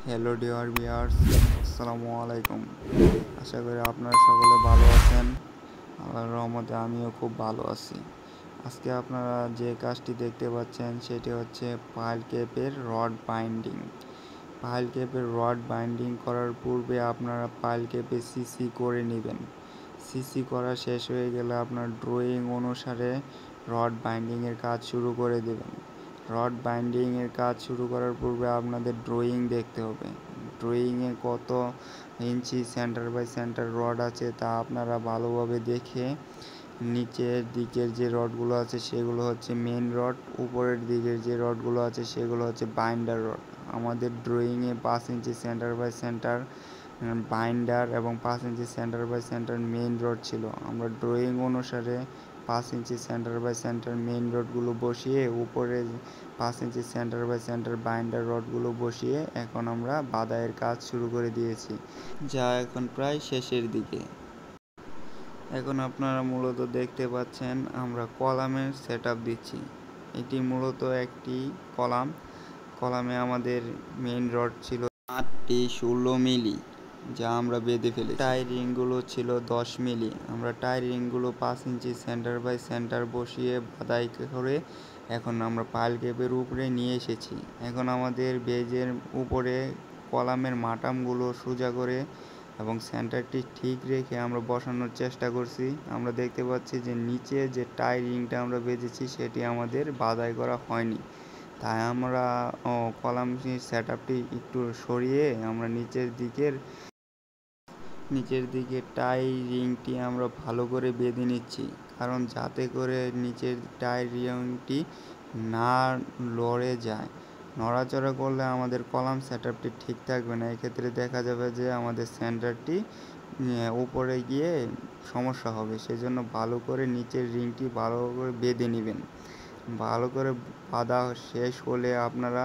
Hello dear viewers, আসসালামু আলাইকুম। আশা করি আপনারা সকলে ভালো আছেন। আল্লাহর রহমতে আমিও খুব ভালো আছি। আজকে আপনারা যে কাজটি দেখতে পাচ্ছেন সেটি হচ্ছে পাইল ক্যাপের রড বাইন্ডিং। পাইল ক্যাপের রড বাইন্ডিং করার পূর্বে আপনারা পাইল ক্যাপে সিসি করে নেবেন। সিসি করা শেষ হয়ে গেলে আপনার ড্রয়িং অনুসারে রড বাইন্ডিংয়ের কাজ শুরু করে দেবেন। রড বাইন্ডিংয়ের কাজ শুরু করার পূর্বে আপনাদের ড্রয়িং দেখতে হবে। ড্রয়িংয়ে কত ইঞ্চি সেন্টার বাই সেন্টার রড আছে তা আপনারা ভালোভাবে দেখে নিচের দিকের যে রডগুলো আছে সেগুলো হচ্ছে মেন রড, উপরের দিকের যে রডগুলো আছে সেগুলো হচ্ছে বাইন্ডার রড। আমাদের ড্রয়িংয়ে 5 inch centre by centre binder এবং 5 inch centre by centre main rod ছিল। আমরা ড্রয়িং অনুসারে 5 inch centre by centre main রডগুলো বসিয়ে উপরে 5 inch centre by centre binder রডগুলো বসিয়ে এখন আমরা বাদাইয়ের কাজ শুরু করে দিয়েছি, যা এখন প্রায় শেষের দিকে। এখন আপনারা মূলত দেখতে পাচ্ছেন আমরা কলামের সেটআপ দিচ্ছি। এটি মূলত একটি কলামে আমাদের মেইন রড ছিল 8টি 16 মিলি, যা আমরা বেঁধে ফেলেছি। টাই রিংগুলো ছিল 10 মিলি। আমরা টাই রিংগুলো 5 ইঞ্চি সেন্টার বাই সেন্টার বসিয়ে বাদাই করে এখন আমরা পাইল ক্যাপের উপরে নিয়ে এসেছি। এখন আমাদের বেজের উপরে কলামের মাটামগুলো সোজা করে এবং সেন্টারটি ঠিক রেখে আমরা বসানোর চেষ্টা করছি। আমরা দেখতে পাচ্ছি যে নিচে যে টাই রিংটা আমরা বেঁধেছি সেটি আমাদের বাদাই করা হয়নি, তাই আমরা কলামটির সেটআপটি একটু সরিয়ে আমরা নিচের দিকে টাই রিংটি আমরা ভালো করে বেঁধে নিচ্ছি, কারণ যাতে করে নিচের টাই রিংটি না লড়ে যায়। নড়াচড়া করলে আমাদের কলাম সেটআপটি ঠিক থাকবে না। এক্ষেত্রে দেখা যাবে যে আমাদের সেন্টারটি উপরে গিয়ে সমস্যা হবে। সেজন্য ভালো করে নিচের রিংটি ভালো করে বেঁধে নেবেন। ভালো করে বাঁধা শেষ হলে আপনারা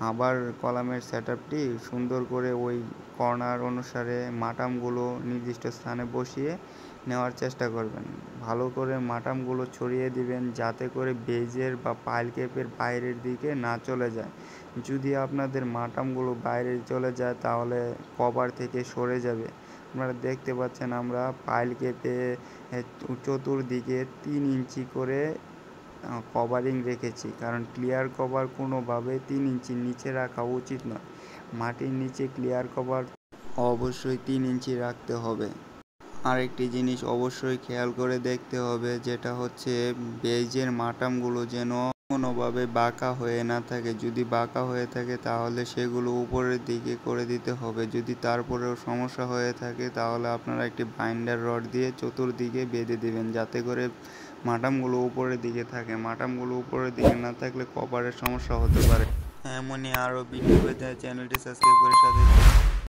আবার কলামের সেটআপটি সুন্দর করে ওই কর্নার অনুসারে মাটামগুলো নির্দিষ্ট স্থানে বসিয়ে নেওয়ার চেষ্টা করবেন। ভালো করে মাটামগুলো ছড়িয়ে দিবেন যাতে করে বেজের বা পাইল ক্যাপের বাইরের দিকে না চলে যায়। যদি আপনাদের মাটামগুলো বাইরে চলে যায় তাহলে কভার থেকে সরে যাবে। আপনারা দেখতে পাচ্ছেন আমরা পাইল ক্যাপে চতুর্দিকে 3 ইঞ্চি করে কভারিং রেখেছি, কারণ ক্লিয়ার কভার কোনোভাবে 3 ইঞ্চির নিচে রাখা উচিত নয়। মাটির নিচে ক্লিয়ার কভার অবশ্যই 3 ইঞ্চি রাখতে হবে। আরেকটি জিনিস অবশ্যই খেয়াল করে দেখতে হবে, যেটা হচ্ছে বেজের মাটামগুলো যেন কোনোভাবে বাঁকা হয়ে না থাকে। যদি বাঁকা হয়ে থাকে তাহলে সেগুলো উপরের দিকে করে দিতে হবে। যদি তারপরেও সমস্যা হয়ে থাকে তাহলে আপনারা একটি বাইন্ডার রড দিয়ে চতুর্দিকে বেঁধে দেবেন, যাতে করে মাটামগুলো উপরের দিকে থাকে। মাটামগুলো উপরের দিকে না থাকলে কভারের সমস্যা হতে পারে। এমনই আরও ভিডিও পেতে চ্যানেলটি সাবস্ক্রাইব করে সাথে